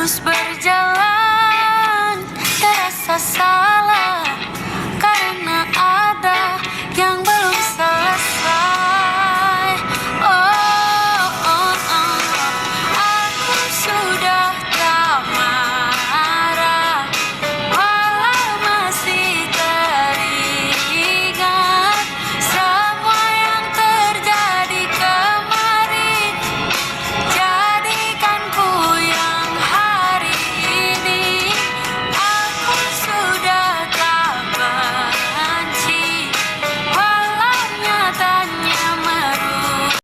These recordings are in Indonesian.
terus berjalan, terasa salah karena ada yang belum selesai. Oh, oh, oh. Aku sudah tak marah, walau masih teringat semua yang terjadi kemarin. Jadikan ku yang hari ini. Aku sudah tak benci, walau nyatanya merugikan.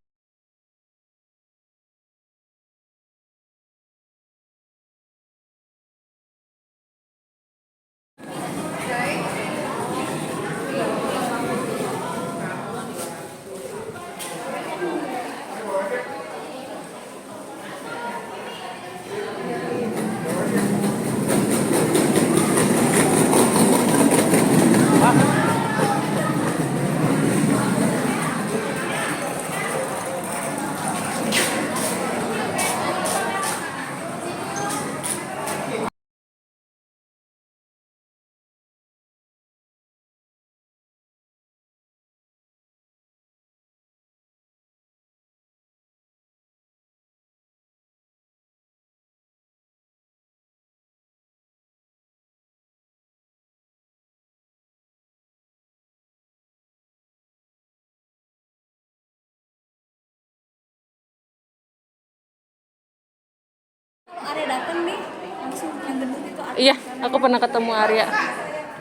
Arya datang nih, langsung yang gendut itu Arya. Iya, aku pernah ketemu Arya.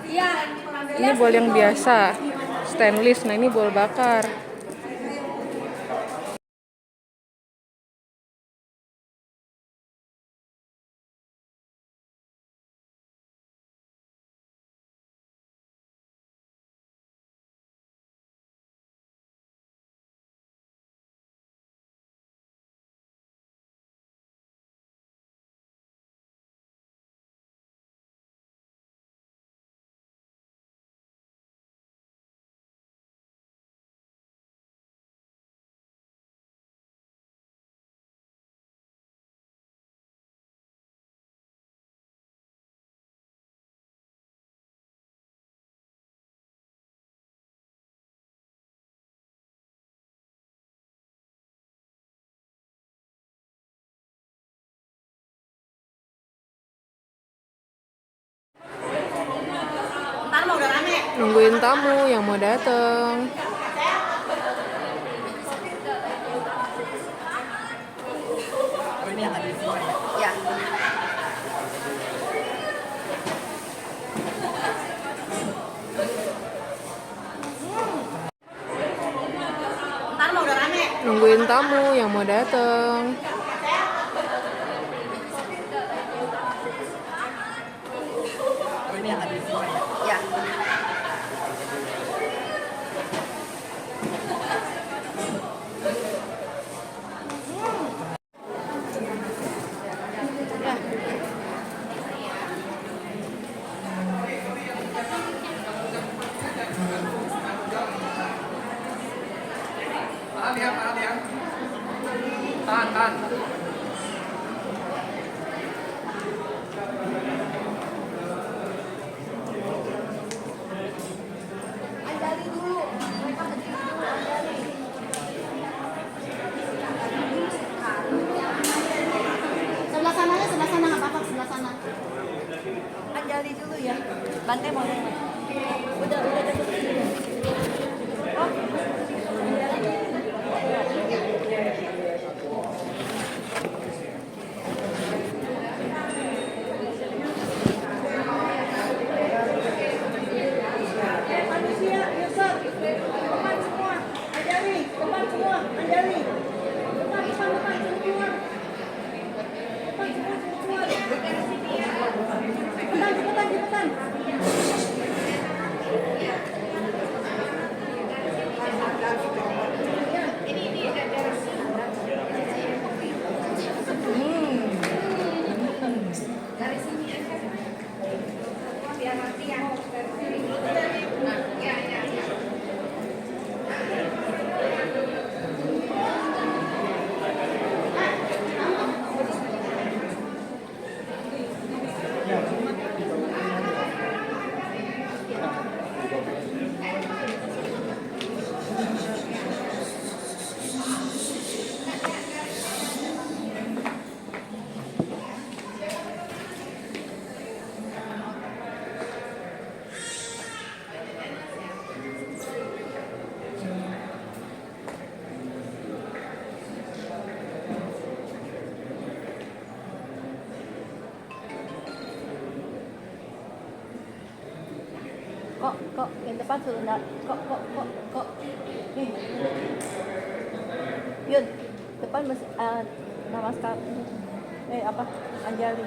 Iya. Ini bol yang biasa, stainless. Nah, ini bol bakar. Ntar mau udah rame. Nungguin tamu yang mau datang. Ini yang tadi semua ya. Ntar mau udah rame. Nungguin tamu yang mau datang. Ini yang tadi semua ya. Tahan. Andali dulu. Mereka berdiri dulu, andali. Sebelah sananya, sebelah sana nggak apa-apa, sebelah sana. Andali dulu ya. Bantai mau lewat. Udah. Oh. Cepetan. Kok yang depan suruh enggak. Kok. Nih. Yun, depan masih nama sekarang. Apa? Anjali.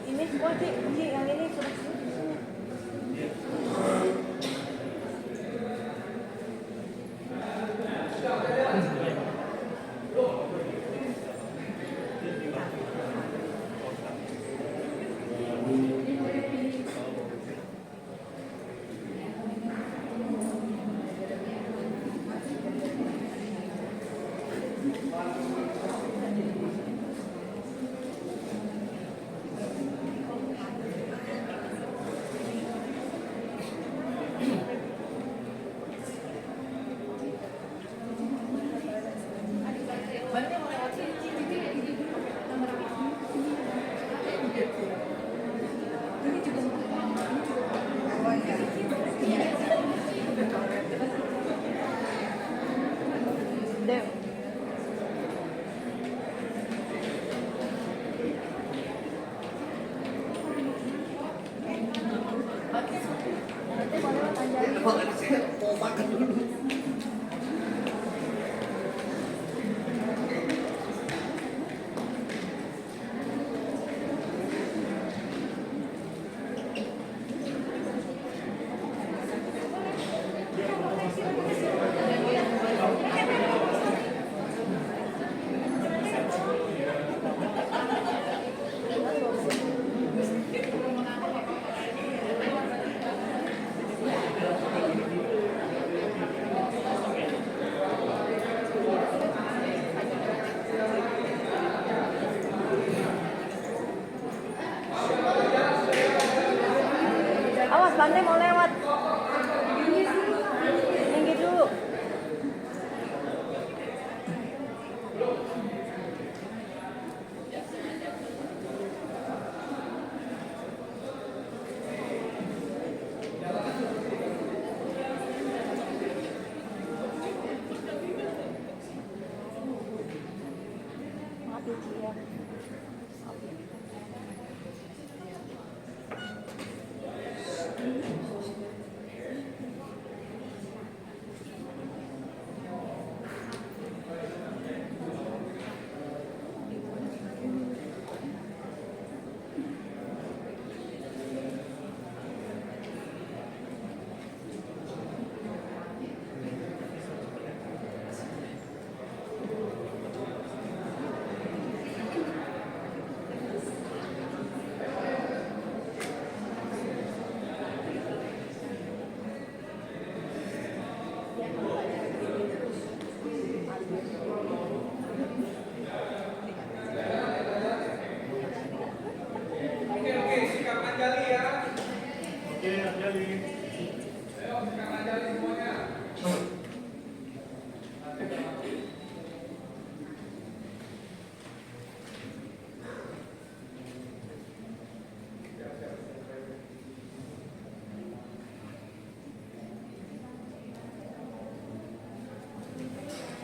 Ini semua Ci, yang ini sudah. Dev. Awas, Bande mau lewat. Minggir dulu. Maaf ya, Ci ya.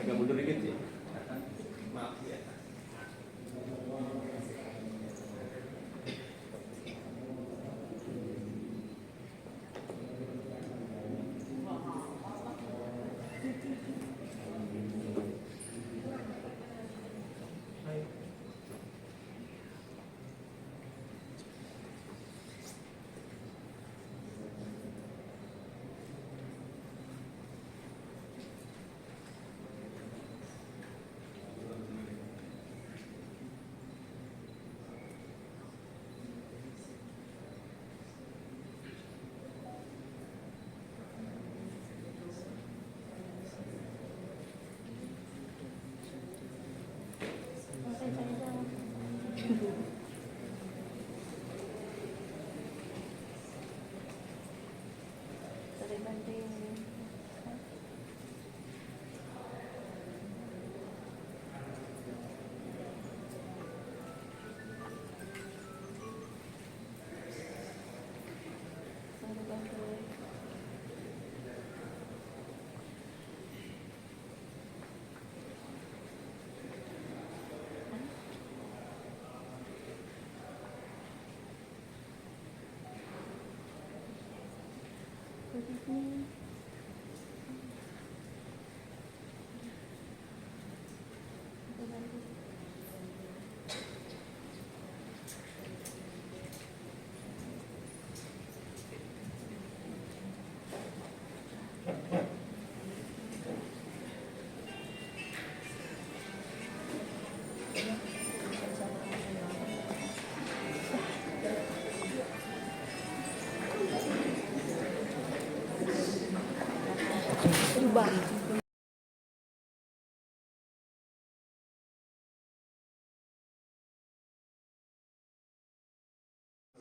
Agak mundur dikit sih. Maaf ya.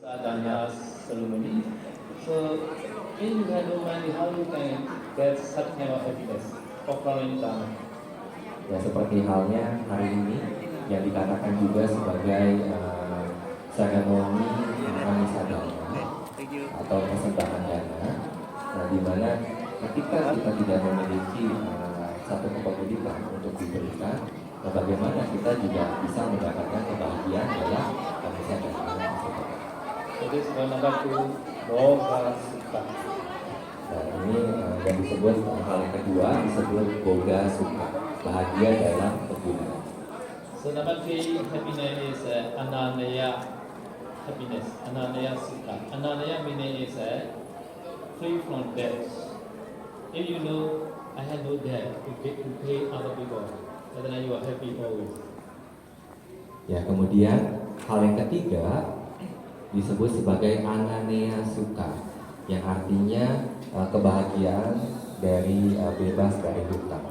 Sadhana ceremony. So, when you have no money, how you can get such kind of happiness? Offering dana. Ya seperti halnya hari ini yang dikatakan juga sebagai seremoni Amisadana atau persembahan dana, nah, di mana ketika kita tidak memiliki satu kepemilikan untuk diberikan, nah, bagaimana kita juga bisa mendapatkan kebahagiaan dalam Amisadana. So this one number 2, Boga Sukha. Nah, ini yang disebut hal yang kedua disebut Boga Sukha, bahagia dalam kegunaan. So number 3, happiness is Ananaya happiness, Ananaya Sukha. Ananaya meaning is free from debt. If you know I have no debt to pay other people, then you are happy always. Ya, kemudian hal yang ketiga disebut sebagai Ananaya Sukha, yang artinya kebahagiaan dari bebas dari hutang.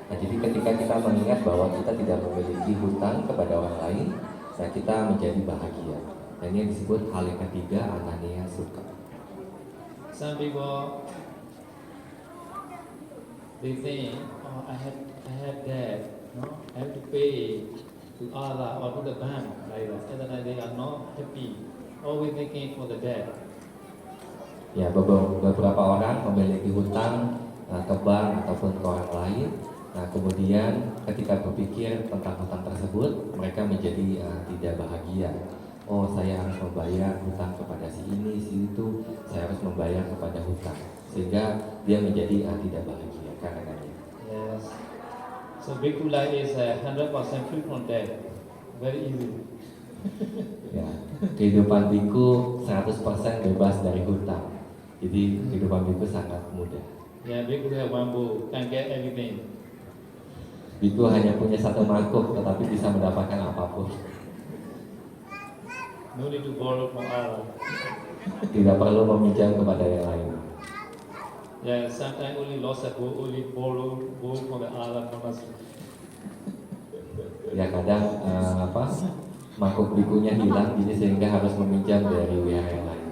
Nah, jadi ketika kita mengingat bahwa kita tidak memiliki hutang kepada orang lain, nah kita menjadi bahagia. Dan ini disebut hal yang ketiga, Ananaya Sukha. Some people they think, oh, I have debt, no, I have to pay to Allah or to the bank like that, and then they are not happy, always thinking for the debt. Ya, beberapa orang memiliki hutang ke bank ataupun ke orang lain. Nah, kemudian ketika berpikir tentang hutang tersebut, mereka menjadi tidak bahagia. Oh, saya harus membayar hutang kepada si ini, si itu, saya harus membayar kepada hutang. Sehingga dia menjadi tidak bahagia karenanya. Yes. So Bhikkhu life is 100% free from debt, very easy. Ya, kehidupan biku 100% bebas dari hutang. Jadi kehidupan biku sangat mudah. Yeah, Bhikkhu have one bowl, can get everything. Biku hanya punya satu mangkuk, tetapi bisa mendapatkan apapun. No need to borrow from Allah. Tidak perlu meminjam kepada yang lain. Yeah, sometimes only lost a bowl, only borrow from the Allah monastery. Ya kadang mangkuk bikunya hilang, jadi sehingga harus meminjam dari wihara yang lain.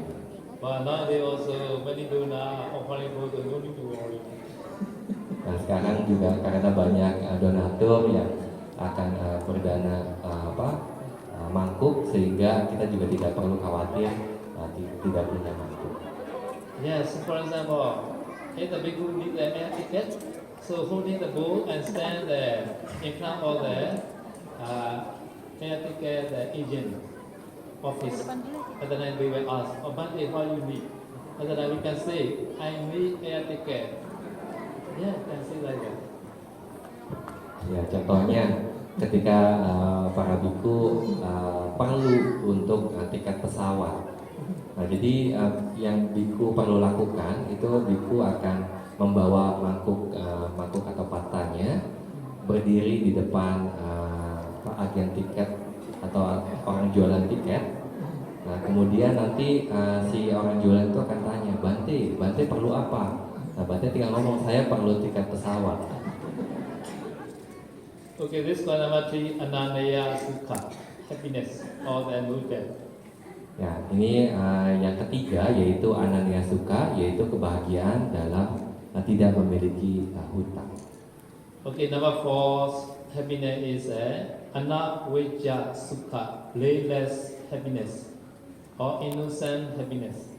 But now they also many donor offering bowl, no need to worry. Nah sekarang juga karena banyak donatur yang akan berdana mangkuk, sehingga kita juga tidak perlu khawatir tidak punya mangkuk. Yes, for example, if the bhikkhu need the air ticket, so holding the bowl and stand there in front of the air ticket agent office, and then they will ask, oh, Bhante, what you need? And then we can say, I need air ticket. Yeah, can say like that. Ya contohnya ketika para biku perlu untuk tiket pesawat. Nah jadi yang biku perlu lakukan itu biku akan membawa mangkuk atau patanya, berdiri di depan agen tiket atau orang jualan tiket. Nah kemudian nanti si orang jualan itu akan tanya, Bante perlu apa? Nah Bante tinggal ngomong, saya perlu tiket pesawat. Okay, this one number 3, Ananaya Sukha, happiness or the no debt. Ya, ini yang ketiga yaitu Ananaya Sukha, yaitu kebahagiaan dalam tidak memiliki hutang. Okay, number 4, happiness is Anavijja Sukha, blameless happiness or innocent happiness.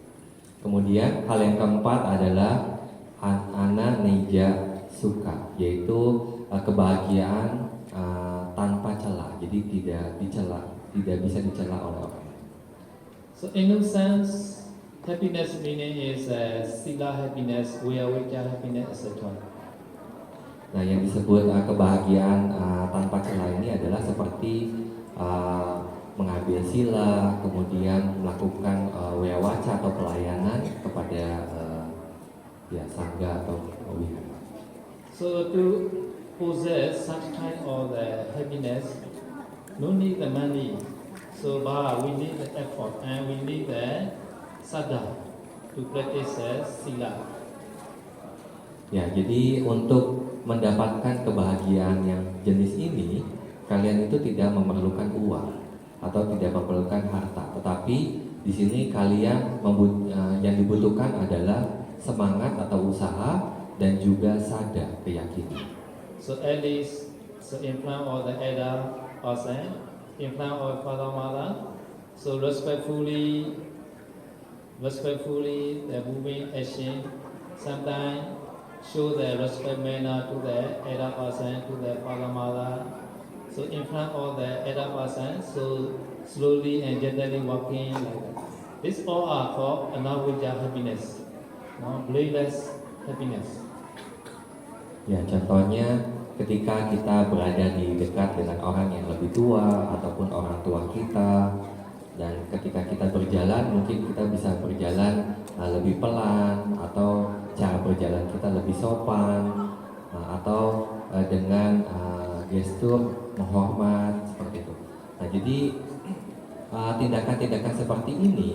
Kemudian hal yang keempat adalah Ananija Sukha, yaitu kebahagiaan tanpa celah, jadi tidak bisa dicela oleh orang. So innocent happiness meaning is sila happiness, vijja happiness, etc. Nah, yang disebut kebahagiaan tanpa celah ini adalah seperti mengambil sila, kemudian melakukan wewaca atau pelayanan kepada sangga atau wihara. So to possess such kind of happiness, no need the money. So but we need the effort and we need the sadha to practice sila. Ya, jadi untuk mendapatkan kebahagiaan yang jenis ini, kalian itu tidak memerlukan uang atau tidak memerlukan harta, tetapi di sini kalian yang dibutuhkan adalah semangat atau usaha dan juga sadar keyakinan. So at least, so in front of the elder person, in front of father mother, so respectfully the moving action, sometimes show the respect manner to the elder person, to the father mother. So in front of the elder person, so slowly and gently walking like that. This all are called anavijja happiness, no, blameless happiness. Ya, contohnya ketika kita berada di dekat dengan orang yang lebih tua ataupun orang tua kita, dan ketika kita berjalan mungkin kita bisa berjalan lebih pelan, atau cara berjalan kita lebih sopan, atau dengan gestur menghormat seperti itu. Nah, jadi tindakan-tindakan seperti ini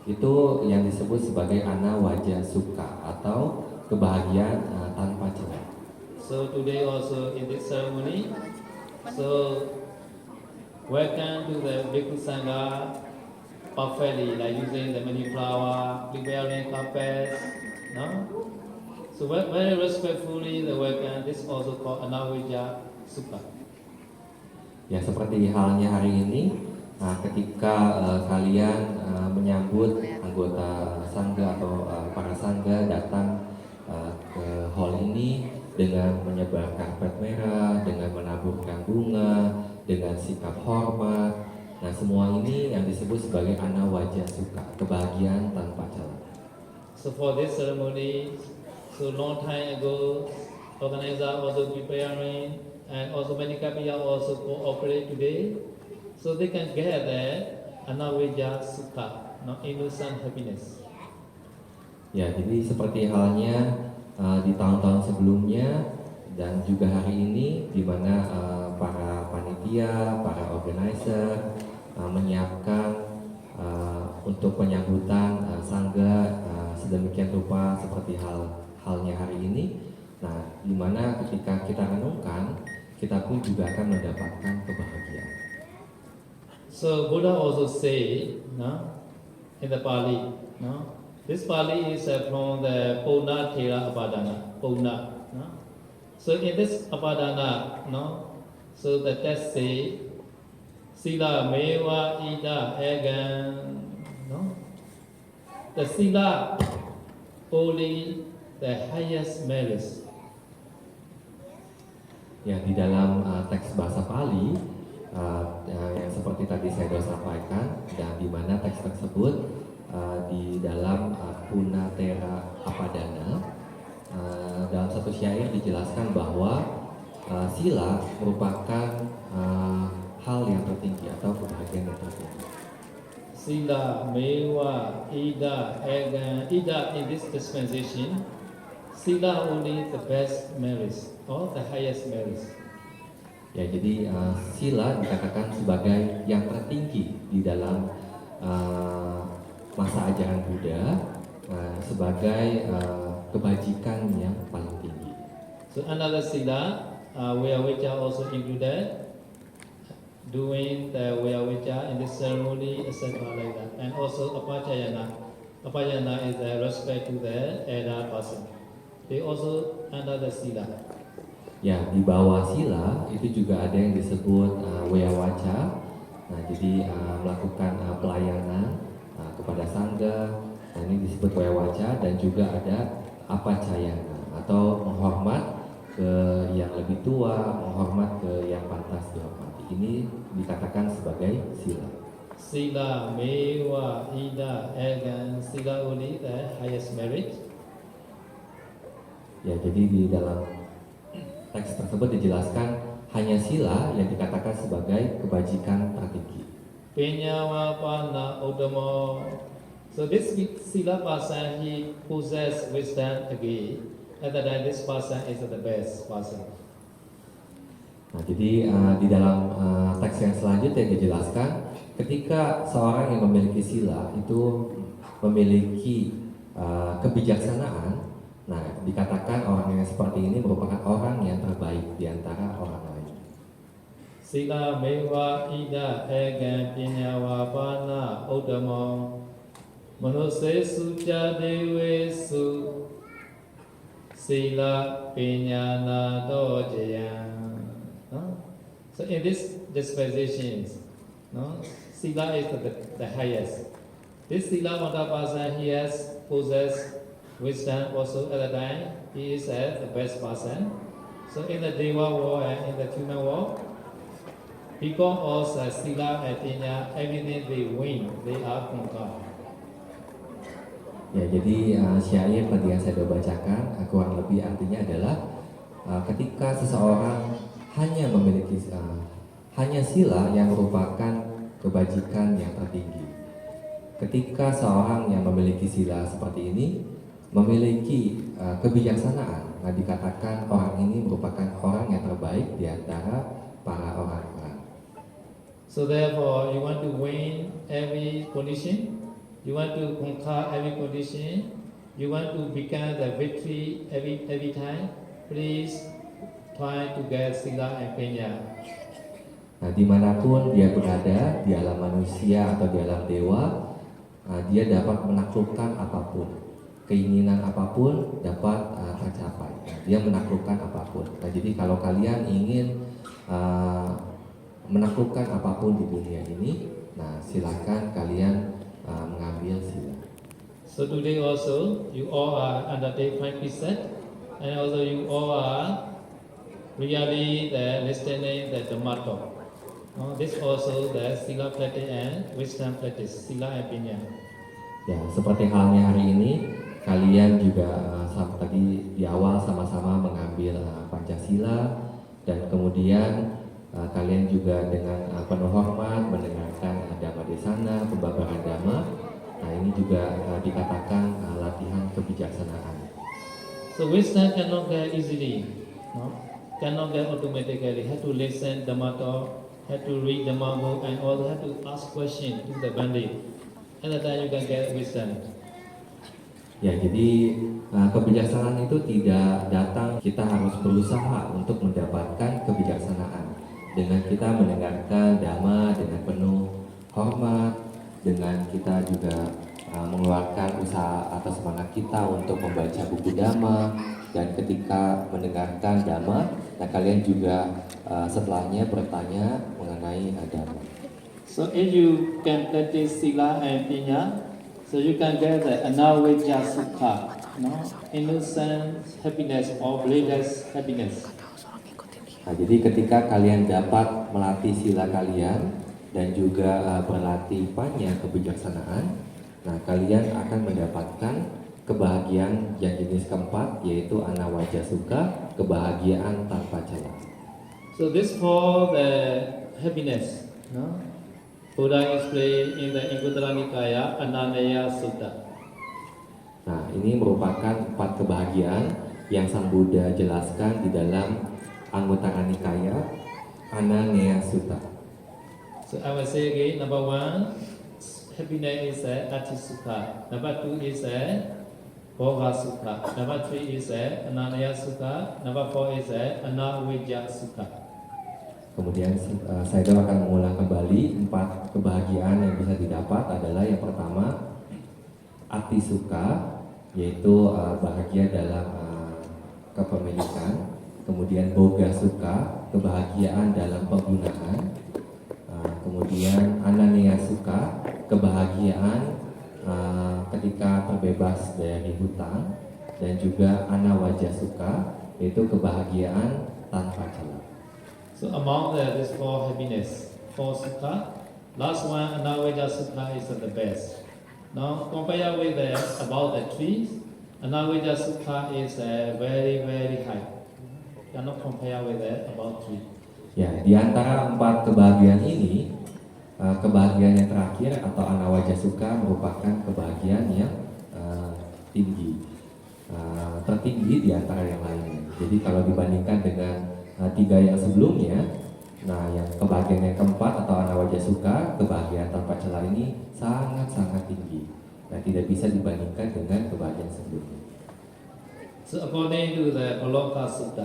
itu yang disebut sebagai anawajja sukha atau kebahagiaan tanpa celah. So today also in this ceremony, so welcome to the Bhikkhu Sangha perfectly, like using the many flower, preparing carpets, no? So very respectfully the welcome. This also called anavijja sukha. Ya, seperti halnya hari ini, ketika kalian menyambut anggota sangga atau para sangga datang ke hall ini dengan menyebar karpet merah, dengan menaburkan bunga, dengan sikap hormat. Nah, semua ini yang disebut sebagai anawajja sukha, kebahagiaan tanpa celah. So for this ceremony, so long time ago, organizer also preparing, and also many kapilya also cooperate today, so they can get that anavijja sukha, no, innocent happiness. Ya, jadi seperti halnya di tahun-tahun sebelumnya dan juga hari ini, di mana para panitia, para organizer menyiapkan untuk penyambutan sangga sedemikian rupa seperti halnya hari ini. Nah, di mana ketika kita renungkan, kita pun juga akan mendapatkan kebahagiaan. So Buddha also say, no, in the Pali, no, this Pali is from the Puna Thera Apadana, Puna, no. So in this Apadana, no, so the text say, Sila Meva Ida Egan, no, the Sila only the highest merit. Ya, di dalam teks bahasa Pali yang seperti tadi saya sudah sampaikan, dan di mana teks tersebut di dalam Puna Thera Apadana, dalam satu syair dijelaskan bahwa sila merupakan hal yang tertinggi atau kebahagiaan yang tertinggi. Sila Meva Ida Egan. Ida in this dispensation, Sila only the best merit or the highest merit. Ya, jadi sila dikatakan sebagai yang tertinggi di dalam masa ajaran Buddha, sebagai kebajikan yang paling tinggi. So another sila, Vayavijja also included, doing the Vayavijja in this ceremony, etc. like that. And also Apachayana. Apachayana is the respect to the elder person. They also under the sila. Ya, di bawah sila itu juga ada yang disebut Vayavacca. Nah, jadi melakukan pelayanan kepada sangga. Nah, ini disebut Vayavacca, dan juga ada Apacayana atau menghormat ke yang lebih tua, menghormat ke yang pantas dihormati. Ini dikatakan sebagai sila. Sila Meva Ida Egan. Sila only the highest merit. Ya, jadi di dalam teks tersebut dijelaskan hanya sila yang dikatakan sebagai kebajikan tertinggi. Pinyawapana Uddamo. So this sila person, he possess wisdom again. And that this person is the best person. Nah, jadi di dalam teks yang selanjutnya dijelaskan ketika seorang yang memiliki sila itu memiliki kebijaksanaan. Nah, dikatakan orang yang seperti ini merupakan orang yang terbaik di antara orang lain. Sila Meva Ida Egan Pinyawapana Uddamo. Manusesu jadewesu sila pinyana dojaya. So in this dispensations, sila is the highest. This sila one person he has possessed wisdom also at the time. He is the best person. So in the Deva world and in the human world, because of sila and pinya, everything they win, they are conquered. Ya, jadi syair tadi yang saya sudah bacakan kurang lebih artinya adalah ketika seseorang hanya memiliki hanya sila yang merupakan kebajikan yang tertinggi. Ketika seorang yang memiliki sila seperti ini memiliki kebijaksanaan, nah dikatakan orang ini merupakan orang yang terbaik di antara para orang-orang. So therefore, you want to win every condition. You want to conquer every condition. You want to become the victory every time. Please try to get sila and penya. Nah, dimanapun dia berada, di alam manusia atau di alam dewa, dia dapat menaklukkan apapun, keinginan apapun dapat tercapai. Dia menaklukkan apapun. Nah, jadi kalau kalian ingin menaklukkan apapun di dunia ini, nah silakan kalian mengambil sila. So today also, you all are undertake practice set, and also you all are really listening the Dhamma talk. This also the sila practice and wisdom practice, sila and pinya. Ya, seperti halnya hari ini, kalian juga tadi di awal sama-sama mengambil Pancasila, dan kemudian kalian juga dengan penuh hormat mendengarkan Dhamma Desana, pembabaran Dhamma. Nah, ini juga dikatakan latihan kebijaksanaan. So wisdom cannot get easily, cannot get automatically. Have to listen Dhamma talk, have to read Dhamma book, and also have to ask questions to the bandit. And then you can get wisdom. Ya, jadi kebijaksanaan itu tidak datang, kita harus berusaha untuk mendapatkan kebijaksanaan. Dengan kita mendengarkan Dhamma dengan penuh hormat, dengan kita juga mengeluarkan usaha atau semangat kita untuk membaca buku Dhamma, dan ketika mendengarkan Dhamma, nah kalian juga setelahnya bertanya mengenai Dhamma. So if you can practice sila and pinya, so you can get the anavijja sukha, innocent happiness or bliss happiness. Nah, jadi ketika kalian dapat melatih sila kalian dan juga berlatih panya kebijaksanaan, nah kalian akan mendapatkan kebahagiaan yang jenis keempat, yaitu anavijja sukha, kebahagiaan tanpa celah. So this for the happiness, Buddha explained in the Anguttara Nikaya Ananaya Sutta. Nah, ini merupakan 4 kebahagiaan yang Sang Buddha jelaskan di dalam Anguttara Nikaya Ananaya Sutta. So I will say again, number 1, happiness is Ati Sukha. Number 2 is Bhoga Sukha. Number 3 is Ananaya Sukha. Number 4 is Anavijja Sukha. Kemudian saya akan mengulang kembali 4 kebahagiaan yang bisa didapat adalah yang pertama Ati Sukha, yaitu bahagia dalam kepemilikan. Kemudian Bhoga Sukha, kebahagiaan dalam penggunaan. Kemudian Ananaya Sukha, kebahagiaan ketika terbebas dari hutang. Dan juga Anavijja Sukha, yaitu kebahagiaan tanpa celah. So among these 4 happiness, 4 sukha, last one Anavijja Sukha is the best. Now compare with about the trees, Anavijja Sukha is very very high. Cannot compare with about tree. Ya, di antara 4 kebahagiaan ini, kebahagiaan yang terakhir atau Anavijja Sukha merupakan kebahagiaan yang tinggi, tertinggi di antara yang lainnya. Jadi kalau dibandingkan dengan 3 yang sebelumnya, nah yang kebahagiaan yang keempat atau Anavijja Sukha, kebahagiaan tanpa celah ini sangat-sangat tinggi. Nah, tidak bisa dibandingkan dengan kebahagiaan sebelumnya. So according to the Aloka Sutta,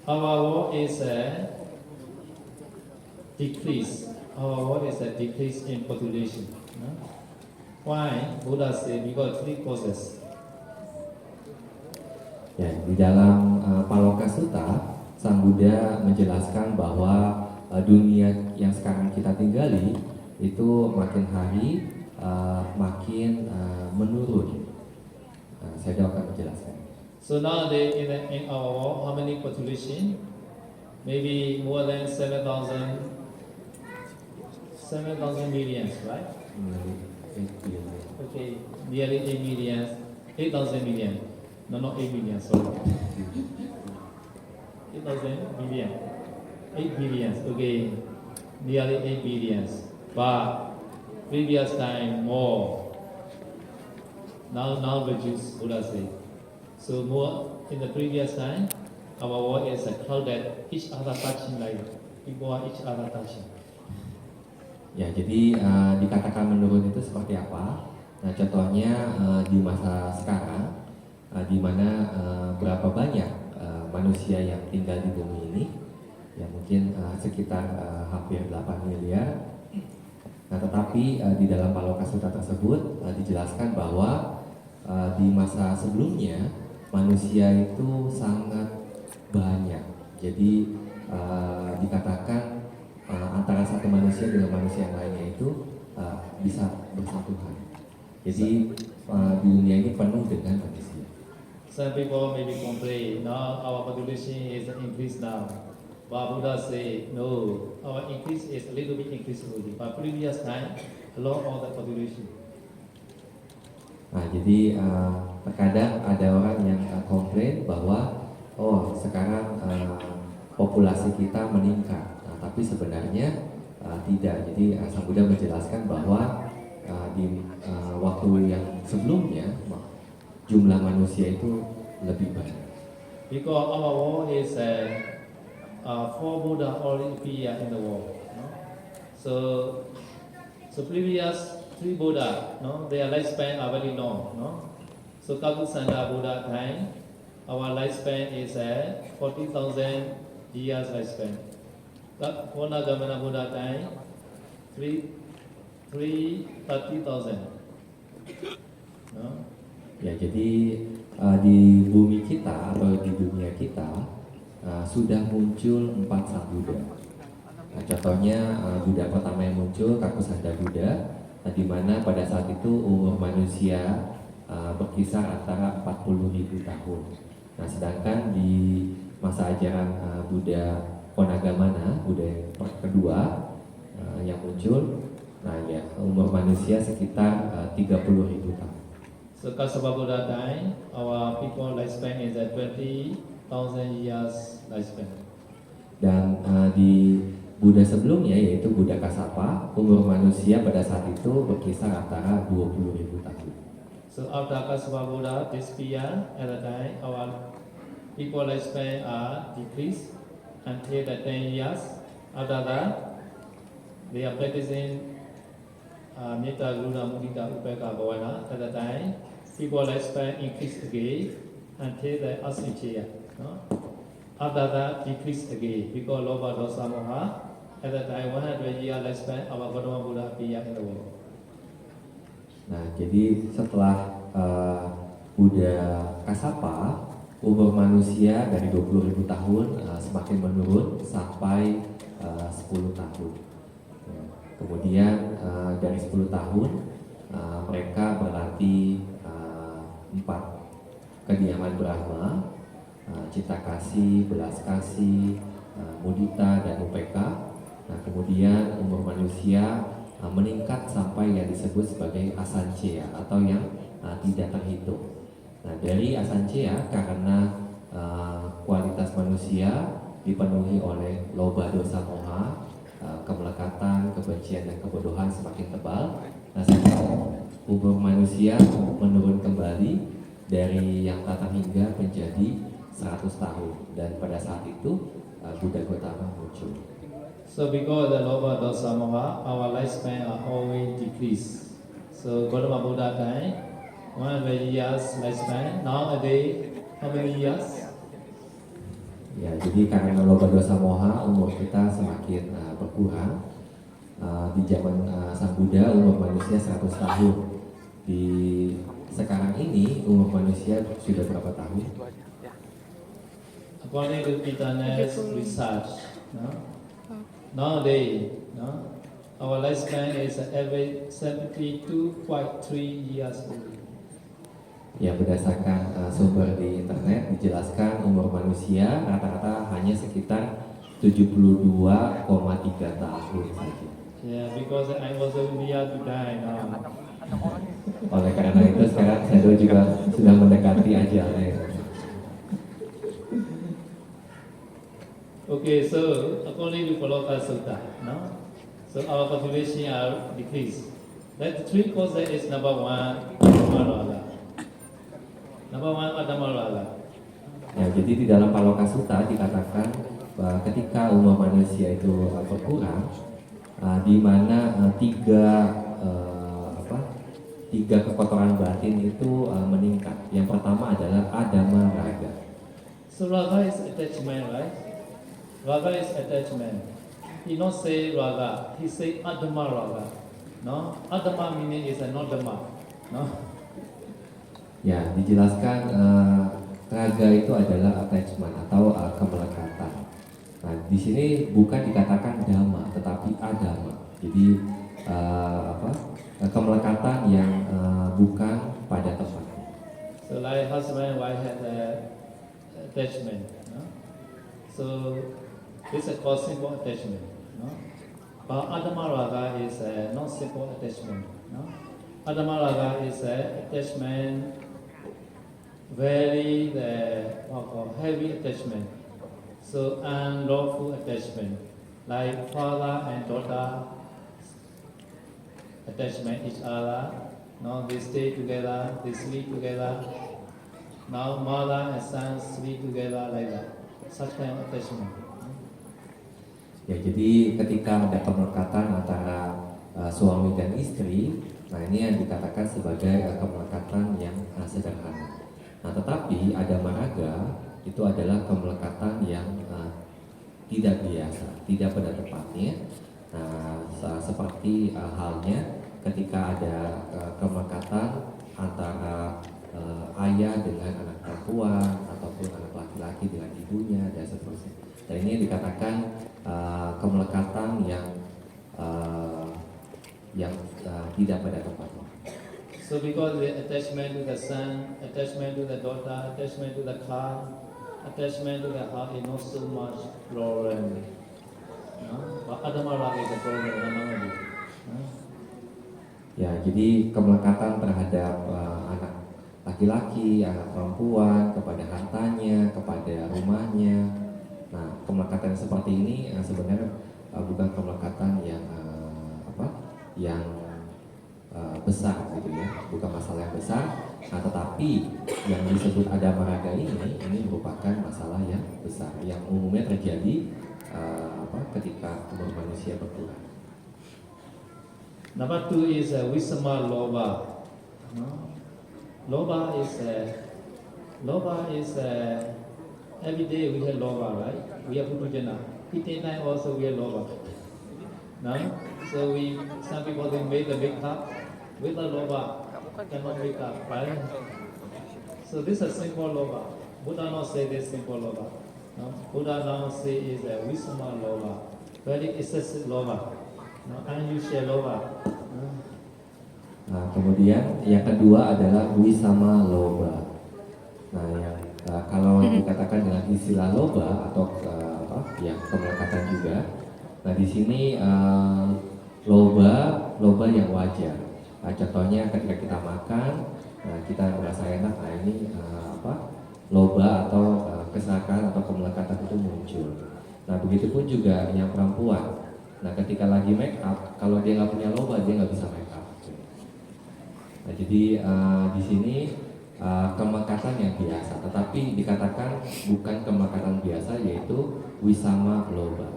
our world is decrease. Our world is a decrease in population. No? Why? Buddha said because three causes. Ya, di dalam Paloka Sutta, Sang Buddha menjelaskan bahwa dunia yang sekarang kita tinggali itu makin hari makin menurun. Saya akan menjelaskan. So nowadays in our world, how many population? Maybe more than 7,000 millions, right? Okay, nearly 8 million, 8,000 million. No, not 8 million, sorry. 8,000 million. 8 billions, okay. Nearly 8 billions. But previous time more. Now reduce, Buddha said. So more in the previous time, our world is a crowded, each other touching like people are each other touching. Ya, jadi dikatakan menurun itu seperti apa? Nah, contohnya di masa sekarang, di mana berapa banyak manusia yang tinggal di bumi ini, ya mungkin sekitar hampir 8 miliar. Nah, tetapi di dalam Paloka Sutta tersebut dijelaskan bahwa di masa sebelumnya manusia itu sangat banyak. Jadi dikatakan antara satu manusia dengan manusia yang lainnya itu bisa bersatuan. Jadi di dunia ini penuh dengan manusia. Some people maybe complain, now our population is increased now. But Buddha say, no, our increase is a little bit increased only. But previous time, a lot of the population. Nah, jadi terkadang ada orang yang komplain bahwa oh sekarang populasi kita meningkat. Nah, tapi sebenarnya tidak. Jadi Sang Buddha menjelaskan bahwa di waktu yang sebelumnya jumlah manusia itu lebih banyak. Because our world is four Buddha already appear in the world. No? So previous three Buddha, no, their lifespan are very long. No? So Kapusanda Buddha time, our lifespan is 40,000 years lifespan. Konagamana Buddha time, 30,000. No? Ya, jadi di bumi kita atau di dunia kita sudah muncul 4 sang Buddha. Nah, contohnya Buddha pertama yang muncul Kakusanda Buddha, di mana pada saat itu umur manusia berkisar antara 40.000 tahun. Nah, sedangkan di masa ajaran Buddha Konagamana, Buddha yang kedua yang muncul, nah ya umur manusia sekitar 30.000 tahun. So Kassapa Buddha time, our people lifespan is 20,000 years lifespan. Dan di Buddha sebelumnya yaitu Buddha Kassapa, umur manusia pada saat itu berkisar antara 20.000 tahun. So after Kassapa Buddha disappear at the time, our people lifespan are decreased until the 10 years. After that, they are practicing Metta, Guna, Mudita, Upeka, Bhavana. At the time, people lifespan increase again until the Asanchaya. No? After that, decrease again because Loba, Dosa, Moha. At the time, 100 year lifespan, our Gautama Buddha appear in the world. Nah, jadi setelah Buddha Kassapa, umur manusia dari 20.000 tahun semakin menurun sampai 10 tahun. Ya. Kemudian dari 10 tahun mereka berlatih 4 kediaman Brahma, cita kasih, belas kasih, mudita dan upeka. Nah, kemudian umur manusia meningkat sampai yang disebut sebagai asanchaya atau yang tidak terhitung. Nah, dari asanchaya karena kualitas manusia dipenuhi oleh loba, dosa, moha, kemelekatan, kebencian dan kebodohan semakin tebal. Nah, umur manusia menurun kembali dari yang tata hingga menjadi 100 tahun dan pada saat itu Buddha Gautama muncul. So because the Loba, Dosa, Moha, our lifespan are always decreased. So Gautama Buddha time, 100 years lifespan. Nowadays, how many years? Ya, jadi karena loba, dosa, moha, umur kita semakin berkurang. di zaman Sang Buddha umur manusia 100 tahun. Di sekarang ini umur manusia sudah berapa tahun? According to internet research, no? Nowadays, no? Our lifespan is every 72.3 years old. Ya, berdasarkan sumber di internet dijelaskan umur manusia rata-rata hanya sekitar 72,3 tahun saja. Yeah, because I also near to die now. Oleh karena itu sekarang saya juga sudah mendekati ajalnya. Okay, so according to Paloka Sutta, no? So our population are decreased. That the three causes is number one, Adamaraga. Number one, Adamaraga. Ya, jadi di dalam Paloka Sutta dikatakan bahwa ketika umur manusia itu berkurang, di mana tiga kekotoran batin itu meningkat. Yang pertama adalah Adama Raga. So Raga is attachment, right? Raga is attachment. He not say Raga, he say Adama Raga. No, Adama meaning is not Dhamma. No. Ya, dijelaskan raga itu adalah attachment atau kemelekatan. Nah, di sini bukan dikatakan dhamma, tetapi adama. Jadi kemelekatan yang bukan pada tempatnya. So like husband and wife have attachment. No? So this is called simple attachment. No? But Adama Raga is not simple attachment. No? Adama Raga is attachment, very heavy attachment. So unlawful attachment, like father and daughter attachment each other. Now they stay together, they sleep together. Now mother and son sleep together like that. Such kind of attachment. Ya, jadi ketika ada kemelekatan antara suami dan istri, nah ini yang dikatakan sebagai kemelekatan yang sederhana. Nah, tetapi ada maraga itu adalah kemelekatan yang tidak biasa, tidak pada tempatnya. Nah, seperti halnya ketika ada kemelekatan antara ayah dengan anak perempuan ataupun anak laki-laki dengan ibunya dan seterusnya. Dan ini dikatakan kemelekatan yang tidak pada tempatnya. So because the attachment to the son, attachment to the daughter, attachment to the car, attachment to the heart is not so much problem. No? But Adama Raga is a problem normally. No? Ya, jadi kemelekatan terhadap anak laki-laki, anak perempuan, kepada hartanya, kepada rumahnya. Nah, kemelekatan seperti ini sebenarnya bukan kemelekatan yang besar gitu ya, bukan masalah yang besar. Nah, tetapi yang disebut Adama Raga ini merupakan masalah yang besar yang umumnya terjadi ketika umur manusia berkurang. Number two is Wisama Loba. No? Loba is every day we have Loba, right? We have Putujana. Eating time also we have Loba. No? So some people they make the big cup with a Loba, cannot make up, right? So this is simple Loba. Buddha not say this simple Loba. No? Buddha now say is a Wisama Loba, very excessive Loba. No, unusual Loba. No? Nah, kemudian yang kedua adalah Wisama Loba. Nah, yang kalau dikatakan dengan istilah loba atau yang kemelekatan juga. Nah, di sini loba yang wajar. Nah, contohnya ketika kita makan, kita merasa enak, nah ini loba atau keserakahan atau kemelekatan itu muncul. Nah, begitupun juga yang perempuan. Nah, ketika lagi make up, kalau dia nggak punya loba, dia nggak bisa make up. Nah, jadi di sini kemelekatan yang biasa, tetapi dikatakan bukan kemelekatan biasa, yaitu wisama loba.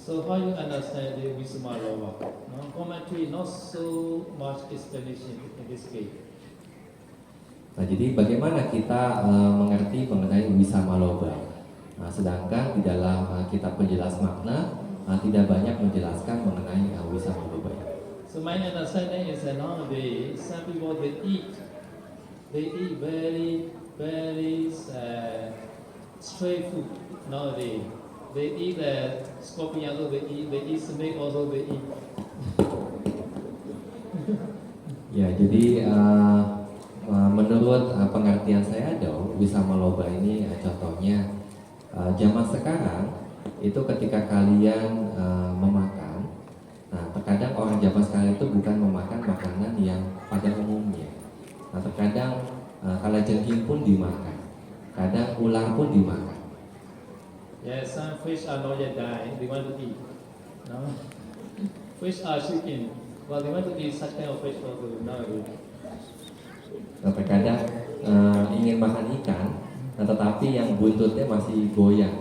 So how you understand the Wisama Loba? No, commentary not so much explanation in this case. Nah, jadi bagaimana kita mengerti mengenai wisama loba? Nah, sedangkan di dalam kitab penjelas makna tidak banyak menjelaskan mengenai wisama loba. So my understanding is that nowadays some people they eat very straight food nowadays. They eat scorpion also they eat snake also they eat. Ya, jadi menurut pengertian saya dong, wisama loba ini contohnya zaman sekarang itu ketika kalian memakan, nah terkadang orang zaman sekarang itu bukan memakan makanan yang pada umumnya. Nah terkadang kalajengking pun dimakan, kadang ular pun dimakan. Yes, some fish are not yet dying. They want to eat. No, fish are chicken. Well, they want to eat such kind of fish also nowadays. Nah, terkadang ingin makan ikan, nah, tetapi yang buntutnya masih goyang.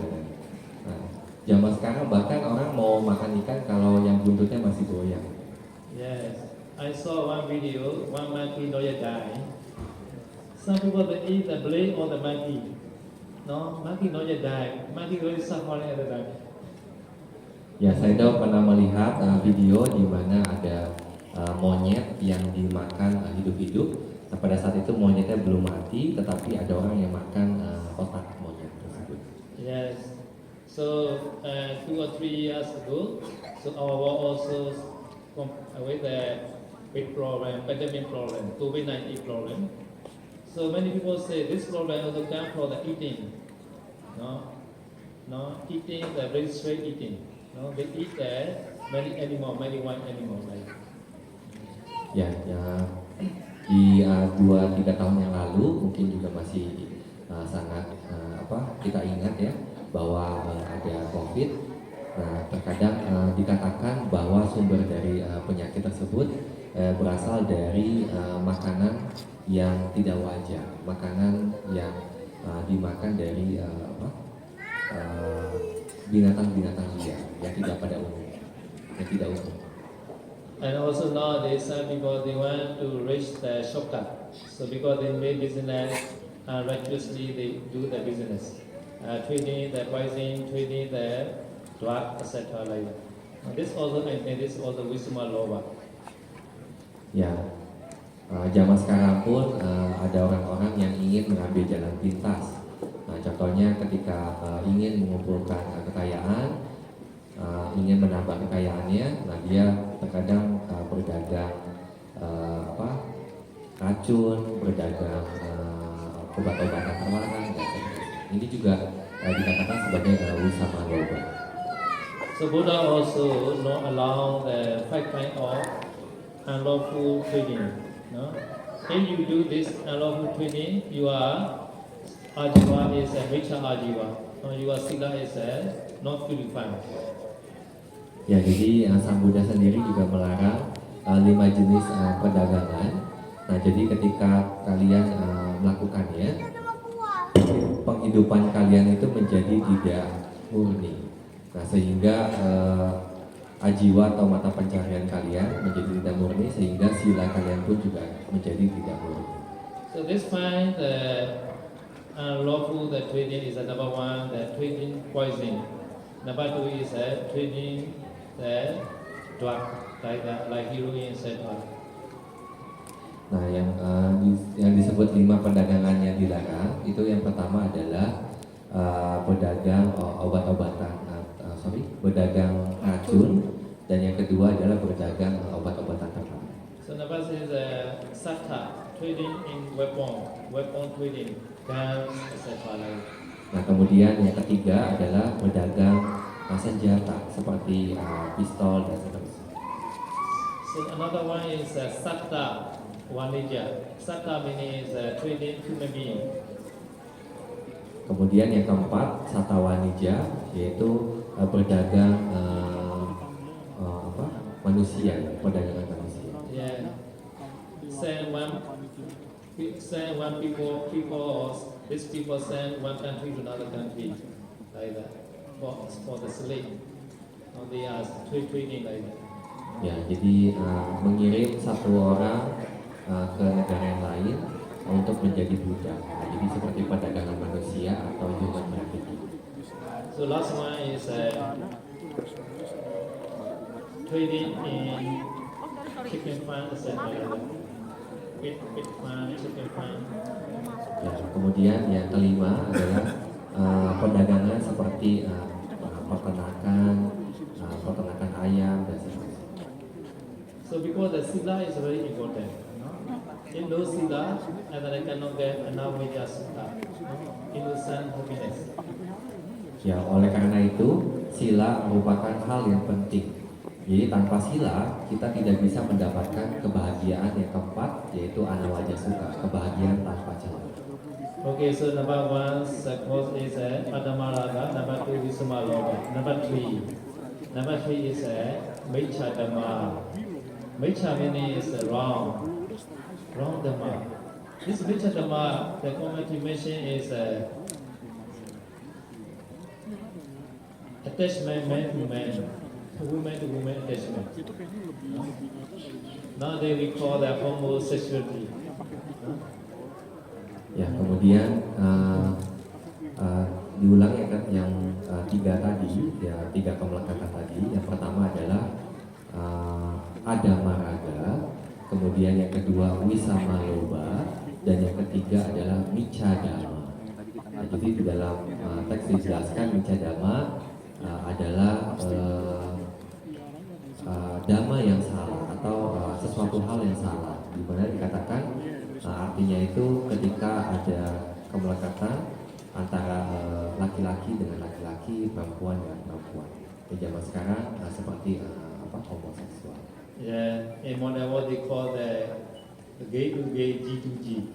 Nah, zaman sekarang bahkan orang mau makan ikan kalau yang buntutnya masih goyang. Yes, I saw one video. One monkey not yet dying. Some people they eat the blade of the monkey. No, monkey not yet dying. Monkey really suffering at the time. Ya, saya pernah melihat video di mana ada monyet yang dimakan hidup-hidup. Nah, pada saat itu monyetnya belum mati, tetapi ada orang yang makan otak monyet tersebut. Yes. So 2 or 3 years ago, so our world also with the big problem, pandemic problem, COVID-19 problem. So many people say this problem also comes from the eating. No, eating the very straight eating. No, they eat many animal, many wild animal. Like. Ya, di 2-3 tahun yang lalu mungkin juga masih sangat kita ingat ya bahwa ada COVID. Nah, terkadang dikatakan bahwa sumber dari penyakit tersebut berasal dari makanan yang tidak wajar, makanan yang dimakan dari binatang-binatang liar yang tidak pada umumnya, yang tidak umum. And also nowadays, some people they want to reach the shortcut. So because they make business, recklessly they do the business, trading the poison, trading the drug, etc. Like that. This also I think this also wisdom loba. Ya, zaman sekarang pun ada orang-orang yang ingin mengambil jalan pintas. Nah, contohnya ketika ingin mengumpulkan kekayaan, ingin menambah kekayaannya, nah dia terkadang berdagang racun, berdagang obat-obatan terlarang, dan ini juga dikatakan sebagai wisama loba. So Buddha also not allow the 5 kind of unlawful trading. No, if you do this unlawful trading, your ajiva is a richer ajiva. Your sila is not purified. Ya, jadi Sang Buddha sendiri juga melarang 5 jenis perdagangan. Nah, jadi ketika kalian melakukannya, penghidupan kalian itu menjadi tidak murni. Nah, sehingga ajiwa atau mata pencaharian kalian menjadi tidak murni, sehingga sila kalian pun juga menjadi tidak murni. So this point, lawful the trading is number 1, the trading poison. Number 2 is trading the drug like heroin, etc. Nah, yang disebut 5 perdagangan yang dilarang itu yang pertama adalah berdagang berdagang racun, dan yang kedua adalah berdagang obat-obatan terlarang. So number 3 is satta, trading in weapon trading, guns, etc. Nah, kemudian yang ketiga adalah berdagang senjata seperti pistol dan seterusnya. So another one is satta wanija. Satta means trading human being. Kemudian yang keempat satta wanija, yaitu berdagang manusia, perdagangan manusia. Yeah. Send one people these people send one country to another country like that for the slave. They are trading like that. Ya, jadi mengirim satu orang ke negara yang lain untuk menjadi budak. Nah, jadi seperti perdagangan manusia atau human trafficking. So last one is trading in chicken farm, etc. Pig farm, chicken farm. Ya, kemudian yang kelima adalah perdagangan seperti peternakan ayam dan sebagainya. So because the sila is very important, no? In no sila, and then I cannot get enough vijayasukha, innocent happiness. Ya, oleh karena itu sila merupakan hal yang penting. Jadi tanpa sila kita tidak bisa mendapatkan kebahagiaan yang keempat, yaitu anawajasuka, kebahagiaan tanpa celah. Okay, so number one suppose is Adamaraga, number two is Samaloga, number three is Mecha Dhamma. Mecha meaning is wrong Dhamma. This Mecha Dhamma, the commentary mention is attachment man to man, woman to woman attachment. Nowadays we call that homosexuality. Ya, kemudian diulang yang tiga tadi, ya tiga kemelekatan tadi. Yang pertama adalah adamaraga, kemudian yang kedua wisamaloba, dan yang ketiga adalah micadama. Nah, jadi di dalam teks dijelaskan micadama adalah dhamma yang salah atau sesuatu hal yang salah, di mana dikatakan artinya itu ketika ada kemelekatan antara laki-laki dengan laki-laki, perempuan dengan perempuan. Di zaman sekarang seperti homoseksual. Yeah, in modern what they call the gay to gay, G to G,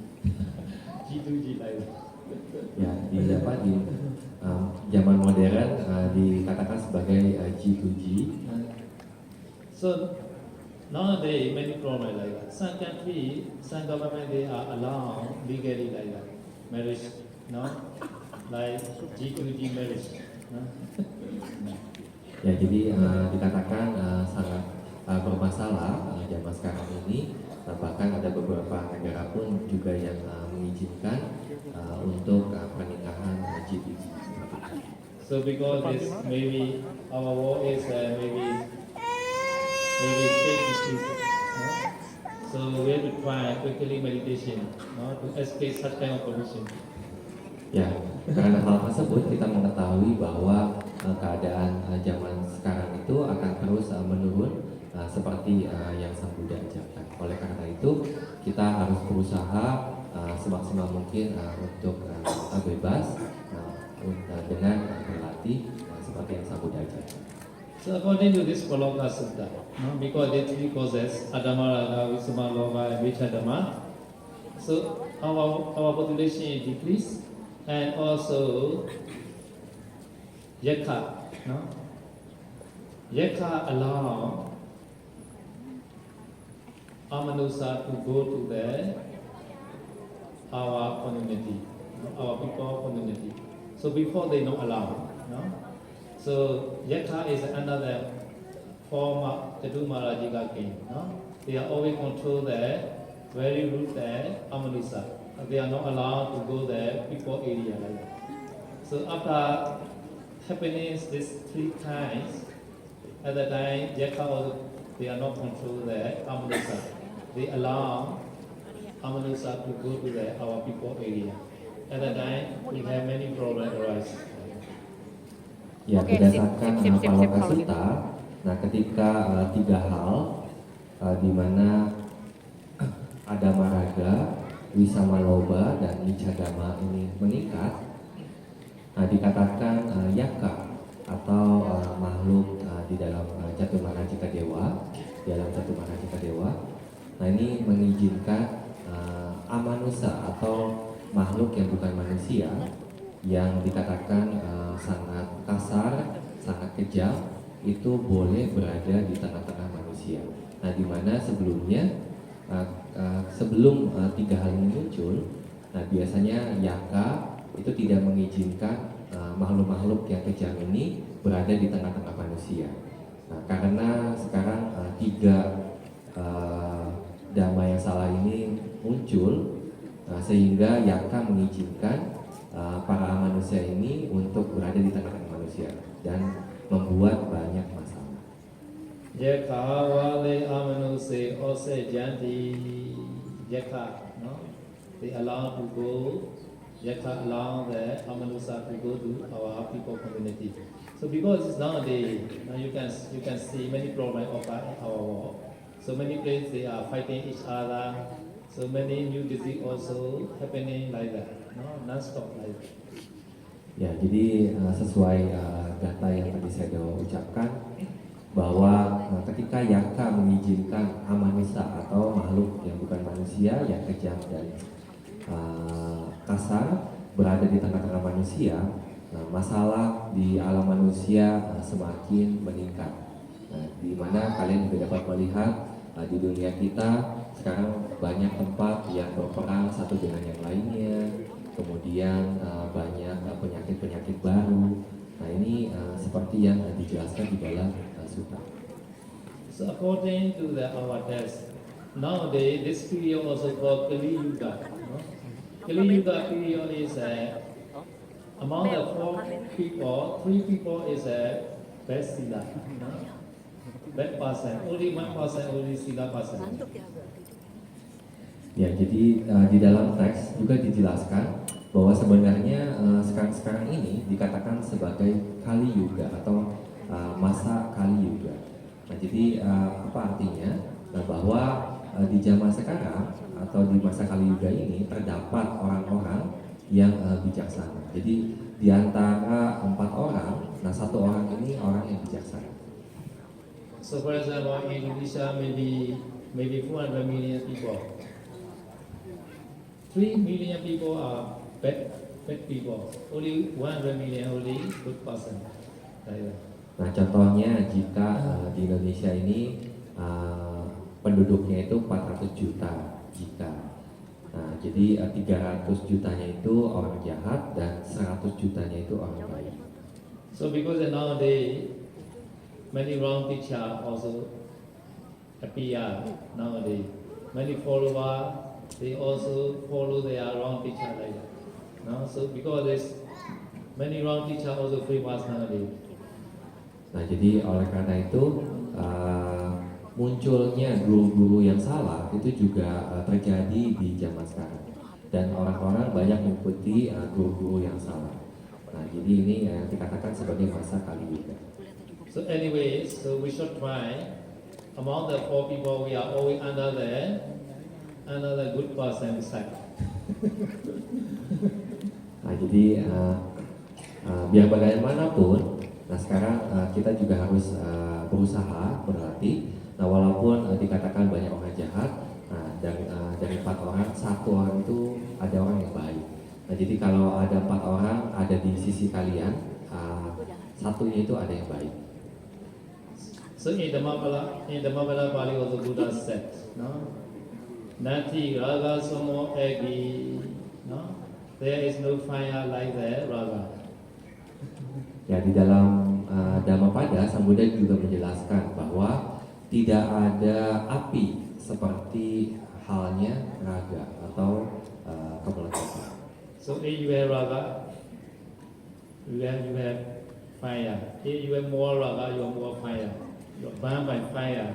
G to G like that. Ya, di zaman modern dikatakan sebagai G2G. So nowadays many problems like that. Some country, some government they are allowed legally like that marriage, no, like G2G marriage. No? Ya, jadi dikatakan sangat bermasalah zaman sekarang ini. Bahkan ada beberapa negara pun juga yang mengizinkan untuk pernikahan G2G. So because this maybe our war is maybe state issues, no? So we have to try quickly meditation, no, to escape such kind of condition. Ya, karena hal tersebut kita mengetahui bahwa keadaan zaman sekarang itu akan terus menurun seperti yang Sang Buddha ajarkan. Oleh karena itu kita harus berusaha semaksimal mungkin untuk bebas dengan berlatih seperti yang Sang Buddha ajarkan. So according to this Paloka Sutta, no, because the three causes, Adamaraga, Visamaloga, and Vichadama, so our population is decreased, and also Yakha, no? Yakha allow Amanusa to go to our community, our people community. So before they don't allow, no? So Yakha is another form of Chaturmarajika king, no? They are always control there, very rude there, Amanusa. They are not allowed to go there, people area like that. So after happening these three times, at the time Yakha also, they are not control there, Amanusa. They allow Amanusa to go to our people area. At the time, we have many problems arise. Ya, Oke, berdasarkan sip, Paloka kalau gitu. Sutta, nah ketika tiga hal di mana Adamaraga, Wisamaloba, dan Micadama ini meningkat, nah dikatakan Yaka atau makhluk di dalam Caturmarajika Dewa, nah ini mengizinkan Amanusa atau makhluk yang bukan manusia yang dikatakan sangat kasar, sangat kejam, itu boleh berada di tengah-tengah manusia. Nah, di mana sebelumnya sebelum tiga hal ini muncul, nah biasanya Yaka itu tidak mengizinkan makhluk-makhluk yang kejam ini berada di tengah-tengah manusia. Nah, karena sekarang tiga dhamma yang salah ini muncul, sehingga Yaka mengizinkan para manusia ini untuk berada di tengah-tengah manusia. manusia dan membuat banyak masalah. Yekha wale amanu se ose janti yekha, no? They allow to go. Yekha allow the amanusa to go to our people community. So because nowadays you can see many problems of our world. So many places they are fighting each other. So many new disease also happening like that, no, non-stop like that. Ya, jadi sesuai data yang tadi saya sudah ucapkan bahwa ketika Yaka mengizinkan amanusa atau makhluk yang bukan manusia yang kejam dan kasar berada di tengah-tengah manusia, masalah di alam manusia semakin meningkat. Di mana kalian juga dapat melihat di dunia kita sekarang banyak tempat yang berperang satu dengan yang lainnya, kemudian banyak penyakit-penyakit baru. Nah ini seperti yang dijelaskan di dalam sutta. So according to our text, nowadays this period also called Kali Yuga. No? Kali Yuga period is among the 4 people, 3 people is bad sila, no? Bad person. Only 1 person only sila person. Ya, jadi di dalam teks juga dijelaskan bahwa sebenarnya sekarang ini dikatakan sebagai Kali Yuga atau masa Kali Yuga. Nah, jadi apa artinya? Nah, bahwa di zaman sekarang atau di masa Kali Yuga ini terdapat orang-orang yang bijaksana. Jadi di antara 4 orang, nah 1 orang ini orang yang bijaksana. So for example, in Indonesia maybe 400 million people. 3 million people are bad people. Only 100 million only good person. Like that. Nah, contohnya jika di Indonesia ini penduduknya itu 400 juta jika. Nah, jadi 300 jutanya itu orang jahat dan 100 jutanya itu orang baik. So because nowadays many wrong teacher also appear nowadays. Many followers they also follow their wrong teacher like that. No? So because there's many wrong teacher also famous nowadays. Nah, jadi oleh karena itu munculnya guru-guru yang salah itu juga terjadi di zaman sekarang dan orang-orang banyak mengikuti guru-guru yang salah. Nah, jadi ini yang dikatakan sebagai masa Kali Yuga. So anyway, so we should try among the 4 people we are always under the good person side. Nah, jadi biar bagaimanapun, nah sekarang kita juga harus berusaha berlatih. Nah, walaupun dikatakan banyak orang jahat, nah dari 4 orang, 1 orang itu ada orang yang baik. Nah, jadi kalau ada 4 orang ada di sisi kalian, 1-nya itu ada yang baik. So in the Mahabharata Pali also Buddha said, no? Nati raga somo egi, no? There is no fire like that raga. Ya, di dalam Dhammapada Sang Buddha juga menjelaskan bahwa tidak ada api seperti halnya raga atau kemelekatan. So if you have raga, you have fire. If you have more raga, you have more fire. You are burned by fire.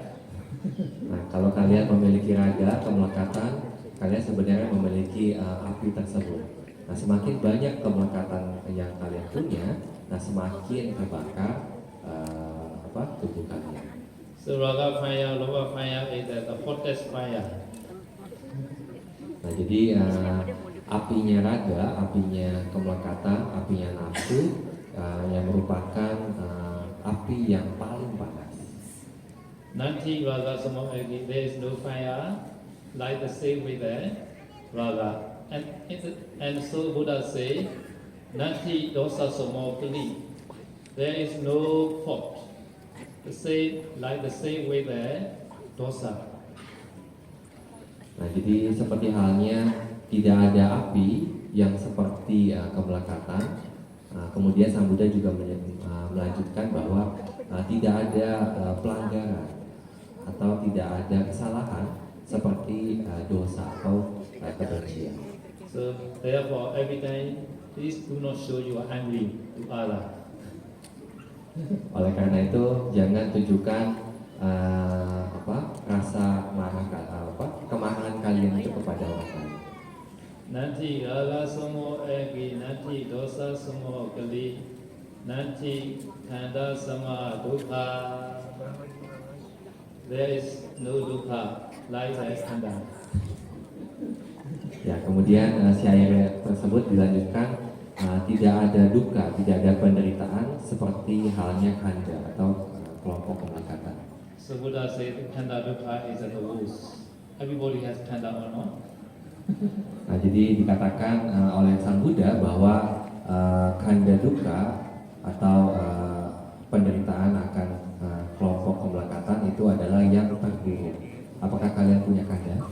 Nah, kalau kalian memiliki raga, kemelekatan, kalian sebenarnya memiliki api tersebut. Nah, semakin banyak kemelekatan yang kalian punya, nah semakin terbakar tubuh kalian. So raga fire, lower fire is the hottest fire. Nah, jadi apinya raga, apinya kemelekatan, apinya nafsu yang merupakan api yang paling panas. Nanti raga somo egi, there is no fire like the same with the raga. And so Buddha say, Nanti dosa somo kali. There is no fault. The same way the dosa. Nah, jadi seperti halnya tidak ada api yang seperti kemelekatan. Kemudian Sang Buddha juga melanjutkan bahwa tidak ada pelanggaran atau tidak ada kesalahan seperti dosa atau kebencian. So therefore, every time please do not show you are angry to Allah. Oleh karena itu jangan tunjukkan rasa marah kemarahan kalian itu kepada orang lain. Nanti raga sumo egi, nanti dosa sumo kali, nanti kanda sama dukkha. There is no dukkha like that kanda. Ya, kemudian si ayat tersebut dilanjutkan, tidak ada duka, tidak ada penderitaan seperti halnya kanda atau kelompok kemelekatan. So Buddha said kanda dukkha is a rules. Everybody has kanda or not? Nah, jadi dikatakan oleh Sang Buddha bahwa kanda duka atau penderitaan akan kelompok kemelekatan itu adalah yang terburuk. Apakah kalian punya kanda?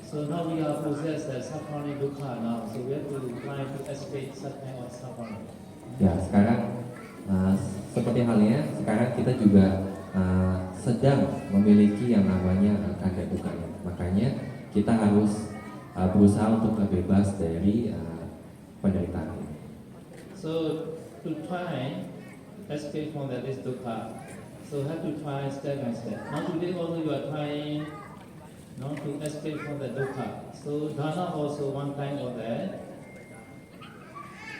So now we are possessed by suffering dukkha now. So we have to try to escape such kind of suffering. Ya, sekarang seperti halnya sekarang kita juga sedang memiliki yang namanya kanda duka. Makanya kita harus berusaha untuk terbebas dari penderitaan ini. So to try escape from that is dukkha. So have to try step by step. Now today also you are trying not to escape from the dukkha. So dana also one kind of that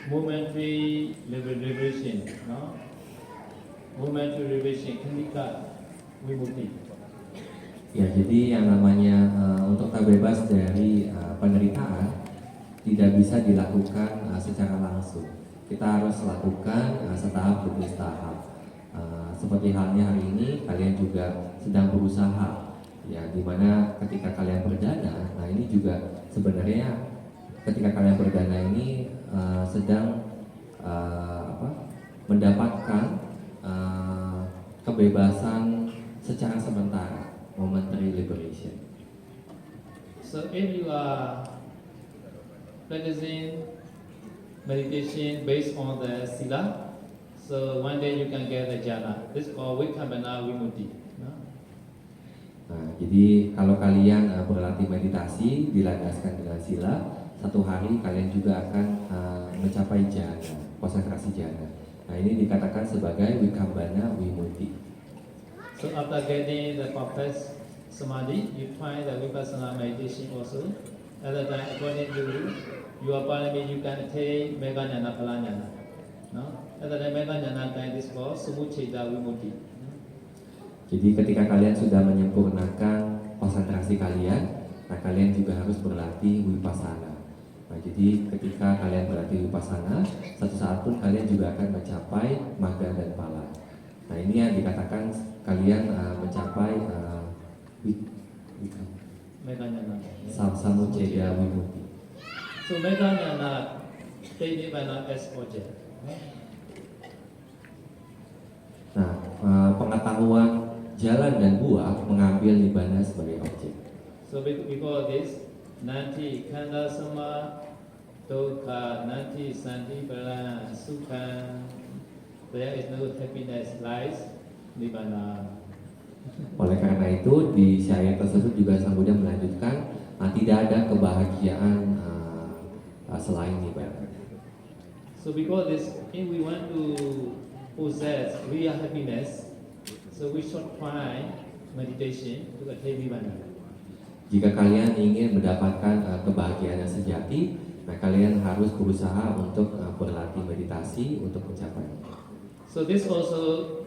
momentary liberation, no? Momentary liberation, khandika vimutti. Ya, jadi yang namanya untuk terbebas dari penderitaan tidak bisa dilakukan secara langsung. Kita harus lakukan setahap demi setahap. Seperti halnya hari ini kalian juga sedang berusaha, ya, dimana ketika kalian berdana, nah ini juga sebenarnya ketika kalian berdana ini sedang mendapatkan kebebasan secara sementara. Momentary liberation. So if you are practicing meditation based on the sila, so one day you can get the jhana. This is called Vikambana Vimutti. No? Nah, jadi kalau kalian berlatih meditasi dilandaskan dengan sila, satu hari kalian juga akan mencapai jhana, konsentrasi jhana. Nah, ini dikatakan sebagai Vikambana Vimutti. So after getting the perfect samadhi, you try the vipassana meditation also. At that time, according to your parami, you can attain mega jnana, phala jnana. No? At that time, mega jnana can this called sumucceda vimutti. Jadi ketika kalian sudah menyempurnakan konsentrasi kalian, nah kalian juga harus berlatih vipassana. Nah, jadi ketika kalian berlatih vipassana, satu saat pun kalian juga akan mencapai magga dan phala. Nah, ini yang dikatakan kalian mencapai Mega jnana. samucceda vimutti. So mega jnana, take nibbana as object. Nah, pengetahuan jalan dan buah mengambil nibbana sebagai objek. So because this, nanti kanda sama dukkha, nanti santi pala sukha, there is no happiness, lies nibbana. Oleh karena itu di syariat tersebut juga Sang Buddha melanjutkan tidak ada kebahagiaan selain nibbana. So because this, if we want to possess real happiness, so we should try meditation to attain nibbana. Jika kalian ingin mendapatkan kebahagiaan yang sejati, nah kalian harus berusaha untuk berlatih meditasi untuk mencapainya. So this also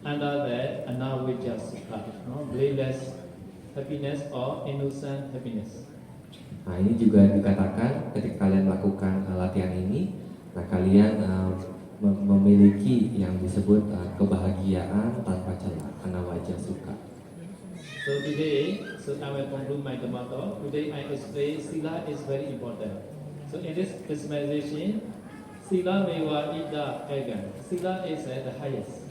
under that anavijja sukha, no? Blameless happiness or innocent happiness. Nah, ini juga dikatakan ketika kalian melakukan latihan ini, nah kalian memiliki yang disebut kebahagiaan tanpa celah, anavijja sukha. So today, so I will conclude my Dhamma talk. Today I explain sila is very important. So in this customization, sila mewa ida egan. Sila is the highest.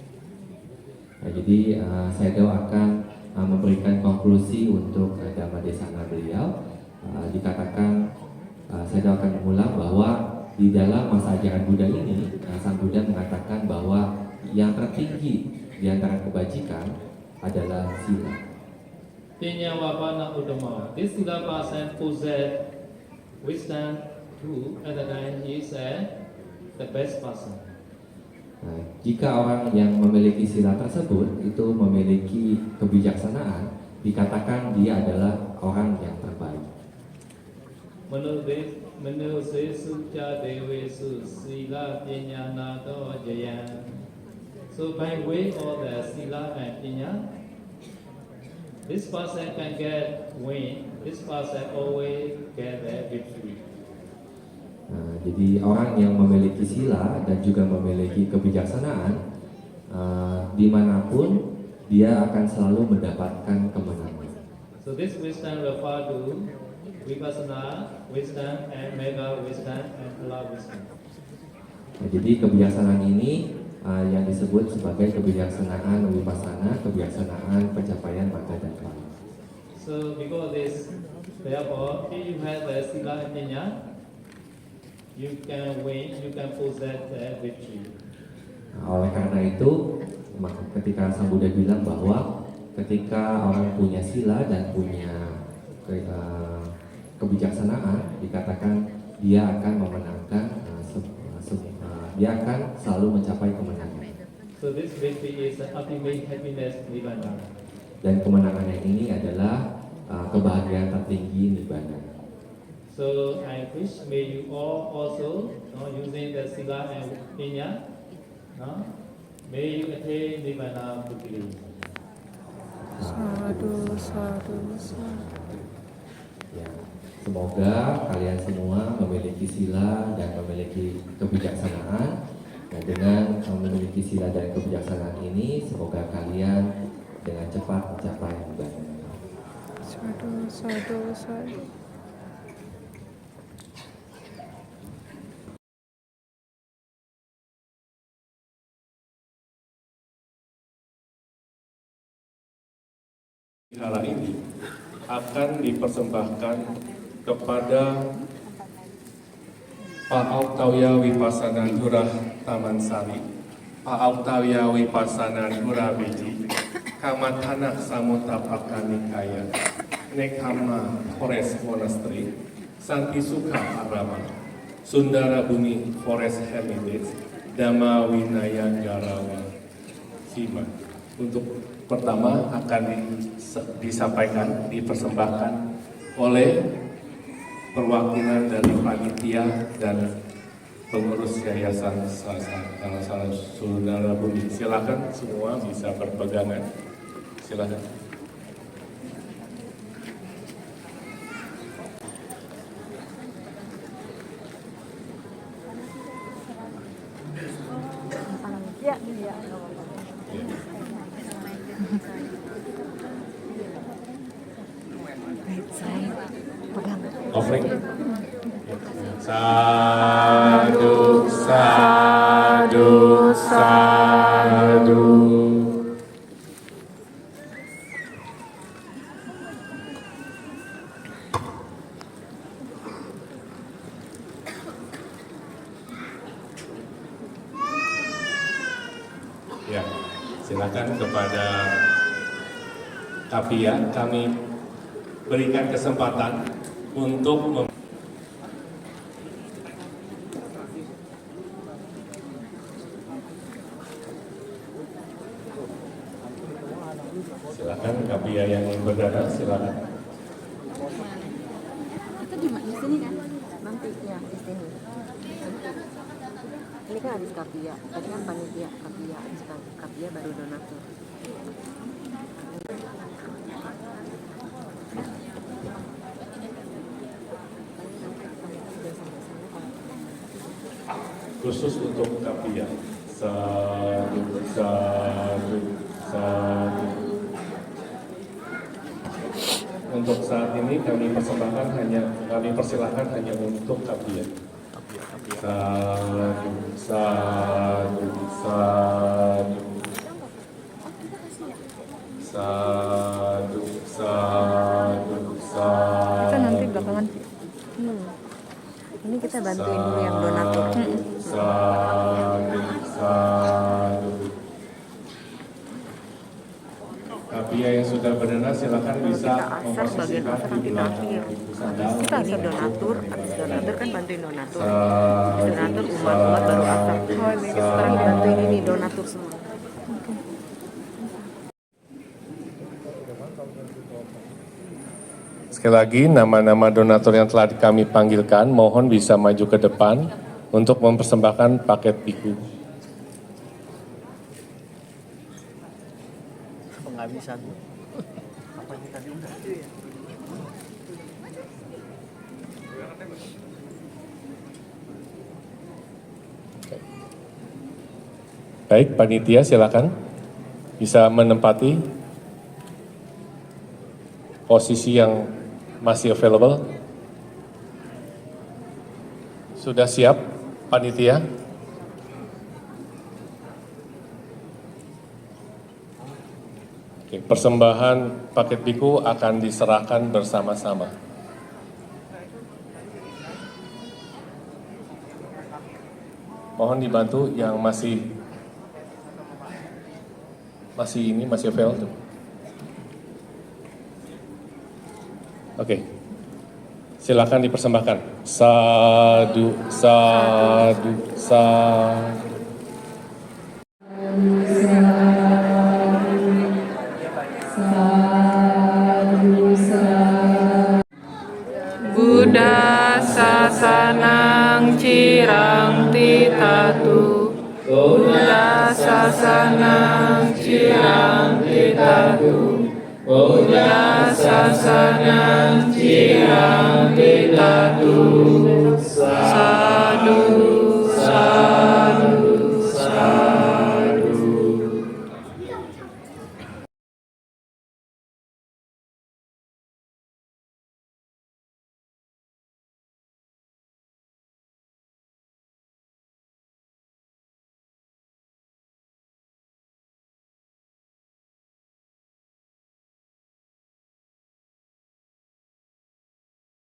Nah, jadi saya doakan memberikan konklusi untuk Dhamma Desana beliau. Dikatakan saya doakan mengulang bahwa di dalam masa ajaran Buddha ini, Sang Buddha mengatakan bahwa yang tertinggi di antara kebajikan adalah sila. Tinya wapana udama. This sila person possess wisdom too. At the time he is the best person. Nah, jika orang yang memiliki sila tersebut itu memiliki kebijaksanaan, dikatakan dia adalah orang yang terbaik. Manusesu cha devesu sila pinyana to jayan. So by way of the sila and pinya, this person can get win. This person always get the victory. Nah, jadi orang yang memiliki sila dan juga memiliki kebijaksanaan, dimanapun dia akan selalu mendapatkan kemenangan. So this wisdom refer to vipassana wisdom and mega wisdom and Allah wisdom. Nah, jadi kebijaksanaan ini yang disebut sebagai kebijaksanaan vipassana, kebijaksanaan pencapaian marga dan kaya. So because this, therefore, if you have the sila and pinya, you can win, you can possess the victory. Nah, oleh karena itu, ketika Sang Buddha bilang bahwa ketika orang punya sila dan punya kebijaksanaan, dikatakan dia akan memenangkan, dia akan selalu mencapai kemenangan. So this victory is the ultimate happiness nirvana. Dan kemenangan yang ini adalah kebahagiaan tertinggi nibbana. So I wish may you all also using the sila and pinya, may you attain nirvana quickly. Sadu, sadu, sadu. Ya, semoga kalian semua memiliki sila dan memiliki kebijaksanaan. Nah, dengan memiliki sila dan kebijaksanaan ini, semoga kalian dengan cepat mencapai nibbana. Sadu, sadu, sadu. Hala ini akan dipersembahkan kepada Pak Autawya Vipassana Dhura Taman Sari, Pak Autawya Vipassana Dhura Biji, Kamathana Samutapaka Nikaya, Nekkhamma Forest Monastery, Santi Sukha Arama, Sundara Bumi Forest Hermitage, Dhamma Winaya Garawa Sima. Untuk pertama akan disampaikan, dipersembahkan oleh perwakilan dari panitia dan pengurus yayasan Saudara Bumi. Silakan semua bisa berpegangan. Silakan. Ya, iya. Offering. Sadu, sadu, sadu. Ya, silakan kepada Kapia, kami berikan kesempatan untuk silakan Kapia yang berdarah, silakan. Itu di sini kan? Nanti ya di sini. Ini kan habis kapia, tadi kan panitia kapia, habis kapia baru donatur. Khusus untuk Kapia. Sadu, sadu, sadu. Untuk saat ini kami persilahkan hanya untuk Kapia. Sadu, sadu, sadu. Sadu, sadu, sadu. Kita nanti belakangan. Ini kita bantuin dulu yang donatur. Sadu, sadu. Kapia yang sudah berdarah silakan bisa kita asar, bagian asar nanti terakhir. Kita ini donatur, habis donatur kan bantuin donatur. Habis donatur umat baru asar. Oh, ini Sekarang dibantuin ini donatur semua. Sekali lagi, nama-nama donatur yang telah kami panggilkan, mohon bisa maju ke depan untuk mempersembahkan paket biku. Penghabisan. Apa kita diundang? Baik, panitia silakan bisa menempati posisi yang masih available. Sudah siap, panitia? Oke, persembahan paket biku akan diserahkan bersama-sama. Mohon dibantu yang masih available. Oke, silakan dipersembahkan. Sadu, sadu, sadu. Buddha sasanang cirang titatu. Buddha sasanang cirang titatu. Buddha sasanang cirang titatu.